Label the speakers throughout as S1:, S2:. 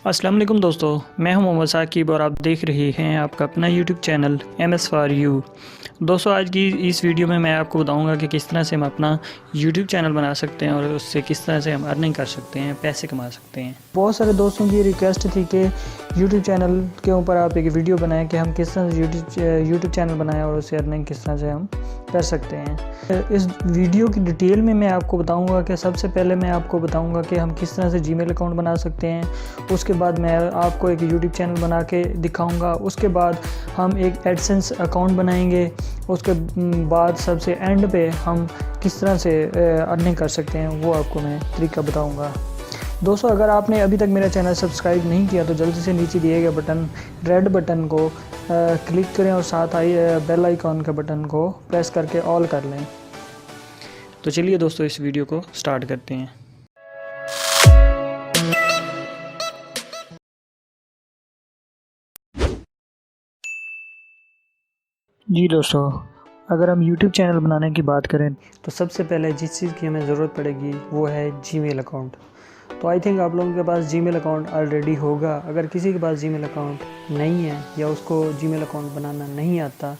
S1: अस्सलाम वालेकुम दोस्तों, मैं हूं मोहम्मद साकिब और आप देख रहे हैं आपका अपना YouTube channel MS for you. दोस्तों, आज की इस वीडियो में मैं आपको बताऊंगा कि किस तरह से हम अपना यूट्यूब चैनल बना सकते हैं और उससे किस तरह से हम अर्निंग कर सकते हैं, पैसे कमा सकते हैं। बहुत सारे दोस्तों की रिक्वेस्ट थी कि यूट्यूब चैनल के ऊपर आप एक वीडियो बनाएं कि हम किस तरह से यूट्यूब चैनल बनाएं और उससे अर्निंग किस तरह से हम कर सकते हैं। इस वीडियो की डिटेल में मैं आपको बताऊंगा कि सबसे पहले मैं आपको बताऊंगा कि हम किस तरह से जीमेल अकाउंट बना सकते हैं। उसके बाद मैं आपको एक यूट्यूब चैनल बना के दिखाऊंगा। उसके बाद हम एक एडसेंस अकाउंट बनाएंगे। उसके बाद सबसे एंड पे हम किस तरह से अर्निंग कर सकते हैं वो आपको मैं तरीका बताऊंगा। दोस्तों, अगर आपने अभी तक मेरा चैनल सब्सक्राइब नहीं किया तो जल्दी से नीचे दिए गए बटन रेड बटन को क्लिक करें और साथ आई बेल आइकॉन के बटन को प्रेस करके ऑल कर लें। तो चलिए दोस्तों, इस वीडियो को स्टार्ट करते हैं। जी दोस्तों, अगर हम YouTube चैनल बनाने की बात करें तो सबसे पहले जिस चीज़ की हमें ज़रूरत पड़ेगी वो है जीमेल अकाउंट। तो आई थिंक आप लोगों के पास जीमेल अकाउंट ऑलरेडी होगा। अगर किसी के पास जीमेल अकाउंट नहीं है या उसको जीमेल अकाउंट बनाना नहीं आता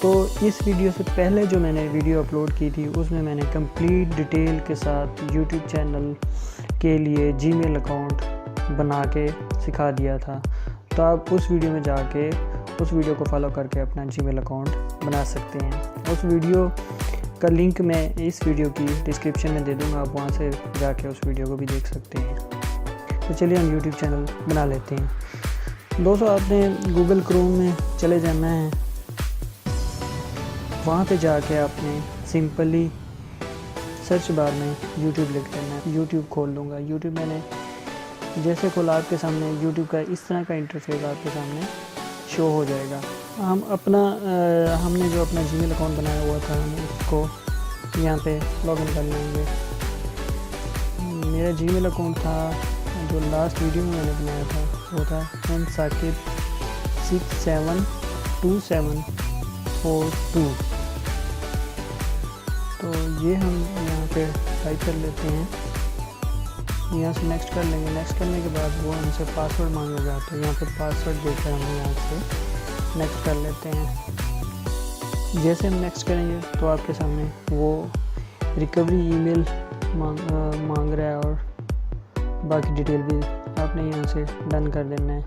S1: तो इस वीडियो से पहले जो मैंने वीडियो अपलोड की थी उसमें मैंने कंप्लीट डिटेल के साथ YouTube चैनल के लिए जीमेल अकाउंट बना के सिखा दिया था। तो आप उस वीडियो में जाके उस वीडियो को फॉलो करके अपना जीमेल अकाउंट बना सकते हैं। उस वीडियो का लिंक मैं इस वीडियो की डिस्क्रिप्शन में दे दूंगा, आप वहां से जाके उस वीडियो को भी देख सकते हैं। तो चलिए हम यूट्यूब चैनल बना लेते हैं। दोस्तों, आपने गूगल क्रोम में चले जाना है। वहाँ पे जाके आपने सिंपली सर्च बार में यूट्यूब लिख देना है। यूट्यूब खोल लूँगा। यूट्यूब मैंने जैसे खोला आपके सामने यूट्यूब का इस तरह का इंटरफेस आपके सामने शो हो जाएगा। हमने जो अपना जीमेल अकाउंट बनाया हुआ था हम उसको यहाँ पे लॉगिन कर लेंगे। मेरा जीमेल अकाउंट था जो लास्ट वीडियो में मैंने बनाया था वो था msakib672742। तो ये हम यहाँ पे टाइप कर लेते हैं। यहाँ से नेक्स्ट कर लेंगे। नेक्स्ट करने के बाद वो हमसे पासवर्ड मांगेगा तो यहाँ पे पासवर्ड देकर हम यहाँ से नेक्स्ट कर लेते हैं। जैसे हम नेक्स्ट करेंगे तो आपके सामने वो रिकवरी ईमेल मांग रहा है और बाकी डिटेल भी आपने यहाँ से डन कर देना है।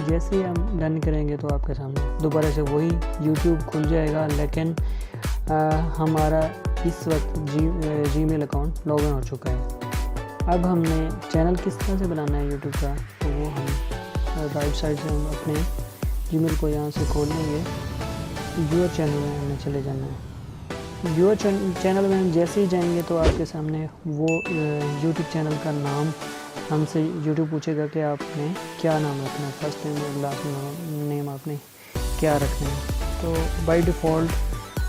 S1: जैसे ही हम डन करेंगे तो आपके सामने दोबारा से वही यूट्यूब खुल जाएगा, लेकिन हमारा इस वक्त जीमेल अकाउंट लॉगिन हो चुका है। अब हमने चैनल किस तरह से बनाना है यूट्यूब का, तो वो हम राइट साइड से हम अपने जीमेल को यहाँ से खोल लेंगे। व्यूअर चैनल में हमें चले जाना है। व्यूअर चैनल में हम जैसे ही जाएंगे तो आपके सामने वो यूट्यूब चैनल का नाम हमसे यूट्यूब पूछेगा कि आपने क्या नाम रखना है, फर्स्ट नेम और लास्ट नेम आपने क्या रखना है। तो बाय डिफ़ॉल्ट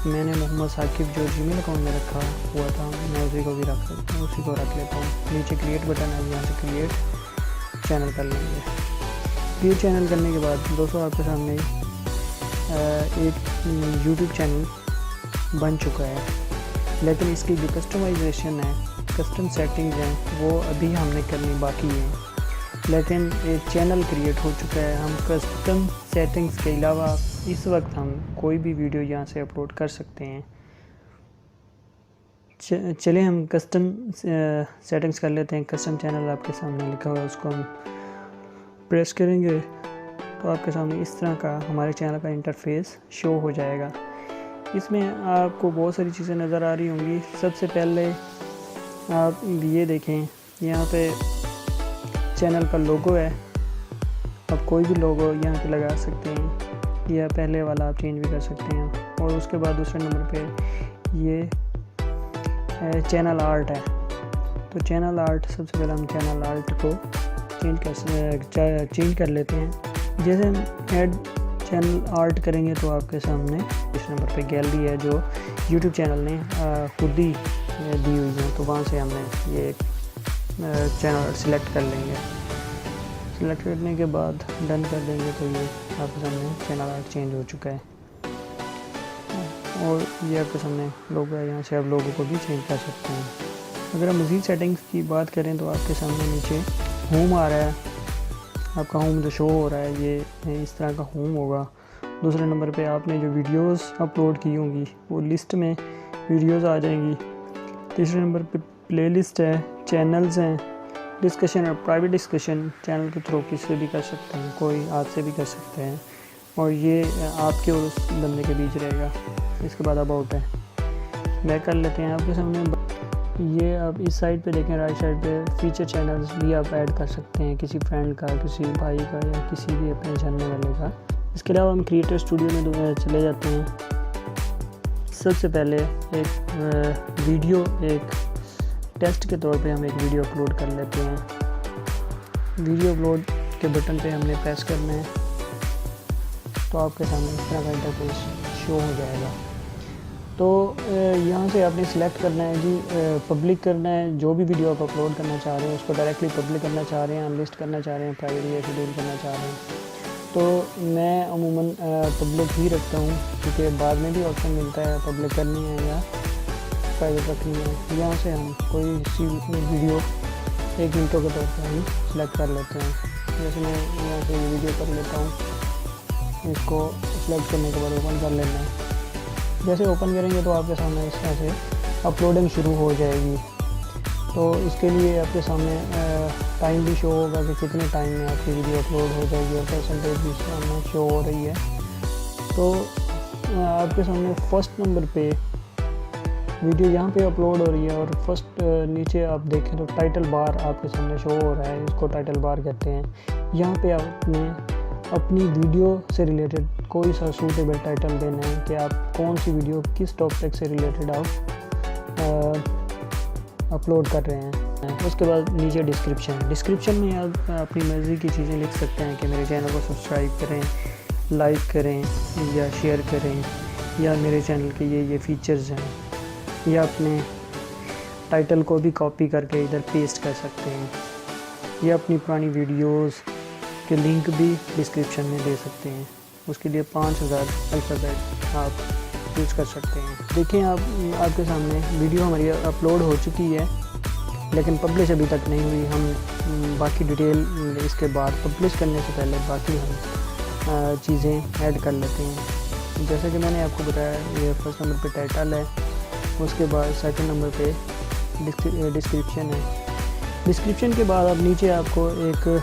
S1: मैंने मोहम्मद साकिब जो जीमेल अकाउंट में रखा हुआ था मैं उसी को भी रख सकता हूँ, उसी को रख लेता हूँ। नीचे क्रिएट बटन है, यहाँ से क्रिएट चैनल कर लेंगे। क्रिएट चैनल करने के बाद दोस्तों आपके सामने एक यूट्यूब चैनल बन चुका है, लेकिन इसकी जो कस्टमाइजेशन है, कस्टम सेटिंग्स हैं वो अभी हमने करनी बाकी है। लेकिन एक चैनल क्रिएट हो चुका है। हम कस्टम सेटिंग्स के अलावा इस वक्त हम कोई भी वीडियो यहाँ से अपलोड कर सकते हैं। चलिए हम कस्टम सेटिंग्स कर लेते हैं। कस्टम चैनल आपके सामने लिखा हुआ है, उसको हम प्रेस करेंगे तो आपके सामने इस तरह का हमारे चैनल का इंटरफेस शो हो जाएगा। इसमें आपको बहुत सारी चीज़ें नज़र आ रही होंगी। सबसे पहले आप ये देखें, यहाँ पे चैनल का लोगो है। आप कोई भी लोगो यहाँ पे लगा सकते हैं या पहले वाला आप चेंज भी कर सकते हैं। और उसके बाद दूसरे नंबर पे ये चैनल आर्ट है। तो चैनल आर्ट सबसे पहले हम चैनल आर्ट को चेंज कर लेते हैं। जैसे हम ऐड चैनल आर्ट करेंगे तो आपके सामने इस नंबर पे गैलरी है जो यूट्यूब चैनल ने खुद ही दी हुई है। तो वहाँ से हमने ये चैनल सेलेक्ट कर लेंगे। सेलेक्ट करने के बाद डन कर देंगे तो ये आपके सामने चैनल आर्ट चेंज हो चुका है और ये आपके सामने लोगो है। यहाँ से आप लोगों को भी चेंज कर सकते हैं। अगर हम मज़ीद सेटिंग्स की बात करें तो आपके सामने नीचे होम आ रहा है, आपका होम जो शो हो रहा है ये इस तरह का होम होगा। दूसरे नंबर पे आपने जो वीडियोस अपलोड की होंगी वो लिस्ट में वीडियोस आ जाएंगी। तीसरे नंबर पे प्लेलिस्ट है, चैनल्स हैं, डिस्कशन और प्राइवेट डिस्कशन चैनल के थ्रू किसी से भी कर सकते हैं, कोई आपसे भी कर सकते हैं, और ये आपके और उस बंदे के बीच रहेगा। इसके बाद अबाउट है, बैक कर लेते हैं आपके सामने। ये आप इस साइड पे देखें, right side pay feature channels भी आप ऐड कर सकते हैं, किसी फ्रेंड का, किसी भाई का या किसी भी अपने जानने वाले का। इसके अलावा हम क्रिएटर स्टूडियो में चले जाते हैं। सबसे पहले एक वीडियो, एक टेस्ट के तौर पे हम एक वीडियो अपलोड कर लेते हैं। वीडियो अपलोड के बटन पे हमने प्रेस करना है तो आपके सामने इस तरह का इंटरफेस शो हो जाएगा। तो यहाँ से आपने सिलेक्ट करना है जी, पब्लिक करना है। जो भी वीडियो आप अपलोड करना चाह रहे हैं उसको डायरेक्टली पब्लिक करना चाह रहे हैं, अनलिस्ट करना चाह रहे हैं, प्राइवेट या शेड्यूल करना चाह रहे हैं। तो मैं अमूमन पब्लिक ही रखता हूँ, क्योंकि बाद में भी ऑप्शन मिलता है पब्लिक करनी है या प्राइवेट रखनी है। यहाँ से हम कोई सी वीडियो एक मिनटों के तौर पर हम सिलेक्ट कर लेते हैं। जैसे मैं यहाँ से वीडियो कर लेता हूँ, इसको सिलेक्ट करने के बाद ओपन कर लेना है। जैसे ओपन करेंगे तो आपके सामने इस तरह से अपलोडिंग शुरू हो जाएगी। तो इसके लिए आपके सामने टाइम भी शो होगा कि कितने टाइम में आपकी वीडियो अपलोड हो जाएगी, और परसेंटेज भी सामने शो हो रही है। तो आपके सामने फर्स्ट नंबर पे वीडियो यहाँ पे अपलोड हो रही है, और फर्स्ट नीचे आप देखें तो टाइटल बार आपके सामने शो हो रहा है, इसको टाइटल बार कहते हैं। यहाँ पे आपने अपनी वीडियो से रिलेटेड कोई सा सूटेबल टाइटल देना है कि आप कौन सी वीडियो किस टॉपिक से रिलेटेड आप अपलोड कर रहे हैं। उसके बाद नीचे डिस्क्रिप्शन में आप अपनी मर्ज़ी की चीज़ें लिख सकते हैं कि मेरे चैनल को सब्सक्राइब करें, लाइक करें या शेयर करें, या मेरे चैनल के ये फीचर्स हैं, या अपने टाइटल को भी कॉपी करके इधर पेस्ट कर सकते हैं, या अपनी पुरानी वीडियोस के लिंक भी डिस्क्रिप्शन में दे सकते हैं। उसके लिए 5000 अल्फ़ाबेट आप यूज़ कर सकते हैं। देखिए आपके सामने वीडियो हमारी अपलोड हो चुकी है, लेकिन पब्लिश अभी तक नहीं हुई। हम बाकी डिटेल इसके बाद पब्लिश करने से पहले बाकी हम चीज़ें ऐड कर लेते हैं। जैसे कि मैंने आपको बताया, ये फर्स्ट नंबर पे टाइटल है, उसके बाद सेकंड नंबर पे डिस्क्रिप्शन है। डिस्क्रिप्शन के बाद अब नीचे आपको एक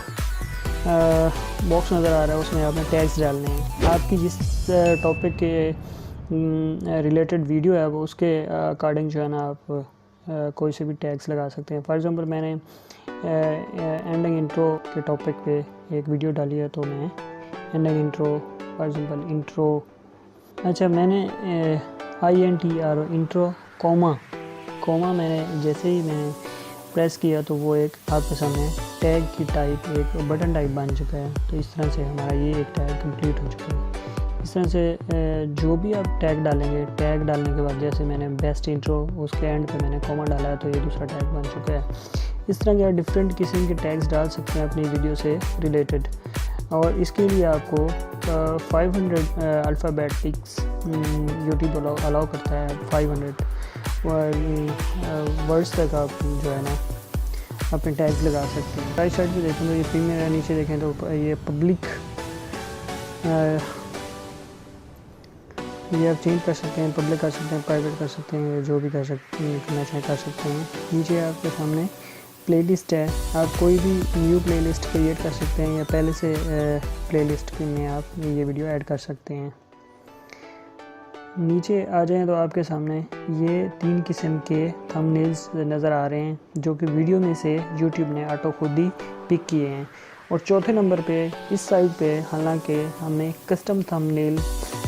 S1: बॉक्स नज़र आ रहा है, उसमें आपने टैग्स डालने हैं। आपकी जिस टॉपिक के रिलेटेड वीडियो है वो उसके अकॉर्डिंग जो है ना आप कोई से भी टैग्स लगा सकते हैं। फॉर एग्ज़ाम्पल मैंने एंडिंग इंट्रो के टॉपिक पे एक वीडियो डाली है, तो मैं ending intro, for example intro, अच्छा मैंने INTRO इंट्रो कॉमा मैंने जैसे ही मैंने प्रेस किया तो वो एक आपके सामने टैग की टाइप, एक बटन टाइप बन चुका है। तो इस तरह से हमारा ये एक टैग कंप्लीट हो चुका है। इस तरह से जो भी आप टैग डालेंगे, टैग डालने के बाद जैसे मैंने बेस्ट इंट्रो, उसके एंड पे मैंने कॉमा डाला है, तो ये दूसरा टैग बन चुका है। इस तरह के आप डिफरेंट किस्म के टैग्स डाल सकते हैं अपनी वीडियो से रिलेटेड, और इसके लिए आपको 500 अल्फ़ाबेटिक्स यूट्यूब अलाउ करता है। 500 वर्ड्स तक आप जो है ना अपने टैग्स लगा सकते हैं। राइट साइड पे देखें तो ये प्रीमियर है, नीचे देखें तो ये पब्लिक, ये आप चेंज कर सकते हैं, पब्लिक कर सकते हैं, प्राइवेट कर सकते हैं, जो भी कर सकते हैं, करना चाहें कर सकते हैं। नीचे आपके सामने प्लेलिस्ट है, आप कोई भी न्यू प्लेलिस्ट क्रिएट कर सकते हैं, या पहले से प्लेलिस्ट में आप ये वीडियो ऐड कर सकते हैं। नीचे आ जाएं तो आपके सामने ये 3 किस्म के थंबनेल्स नज़र आ रहे हैं, जो कि वीडियो में से यूट्यूब ने ऑटो खुद ही पिक किए हैं। और चौथे नंबर पे इस साइड पे हालांकि हमें कस्टम थंबनेल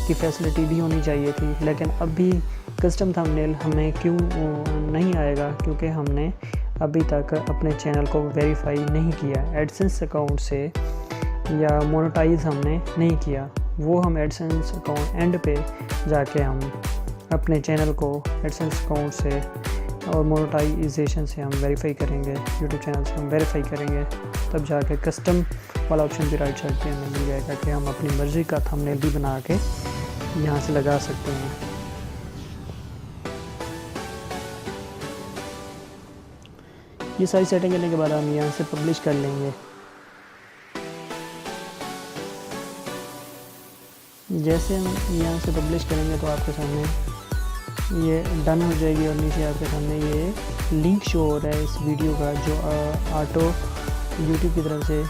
S1: की फैसिलिटी भी होनी चाहिए थी, लेकिन अभी कस्टम थंबनेल हमें क्यों नहीं आएगा, क्योंकि हमने अभी तक अपने चैनल को वेरीफाई नहीं किया एडसेंस अकाउंट से, या मोनेटाइज हमने नहीं किया। वो हम एडसेंस अकाउंट एंड पे जाके हम अपने चैनल को एडसेंस अकाउंट से और मोनेटाइजेशन से हम वेरीफाई करेंगे, यूट्यूब चैनल से हम वेरीफाई करेंगे, तब जाके कस्टम वाला ऑप्शन भी राइट साइड पे हमें मिल जाएगा कि हम अपनी मर्ज़ी का थंबनेल भी बना के यहाँ से लगा सकते हैं। ये सारी सेटिंग करने के बाद हम यहाँ से पब्लिश कर लेंगे। जैसे हम यहाँ से पब्लिश करेंगे तो आपके सामने ये डन हो जाएगी और नीचे आपके सामने ये लिंक शो हो रहा है इस वीडियो का, जो ऑटो यूट्यूब की तरफ से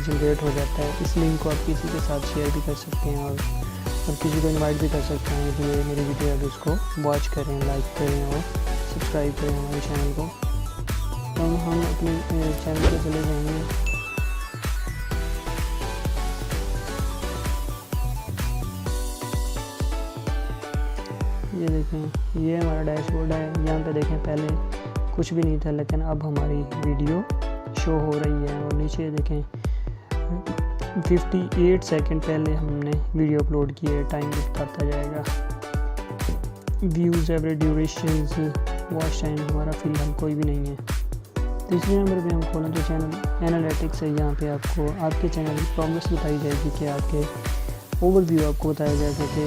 S1: जनरेट हो जाता है। इस लिंक को आप किसी के साथ शेयर भी कर सकते हैं और किसी को इनवाइट भी कर सकते हैं कि ये मेरी वीडियो है, उसको वॉच करें, लाइक करें और सब्सक्राइब करें हमारे चैनल को। तो हम अपने चैनल पर चले जाएंगे। ये देखें, ये हमारा डैशबोर्ड है। यहाँ पे देखें पहले कुछ भी नहीं था, लेकिन अब हमारी वीडियो शो हो रही है। और नीचे देखें 58 सेकंड पहले हमने वीडियो अपलोड की है, टाइम बताता जाएगा। Views, average durations, watch time हमारा फिलहाल कोई भी नहीं है। तीसरे नंबर पे हम खोलें तो चैनल एनालिटिक्स है। यहाँ पे आपको आपके चैनल की प्रोग्रेस बताई जाएगी कि आपके ओवरव्यू आपको बताया जाएगा कि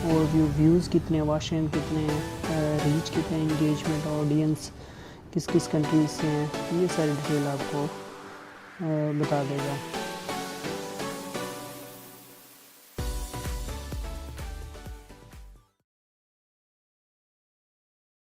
S1: ओवरव्यू व्यूज़ कितने, वॉच टाइम कितने, रीच कितने, इंगेजमेंट, ऑडियंस किस किस कंट्रीज से हैं, ये सारी डिटेल आपको बता देगा।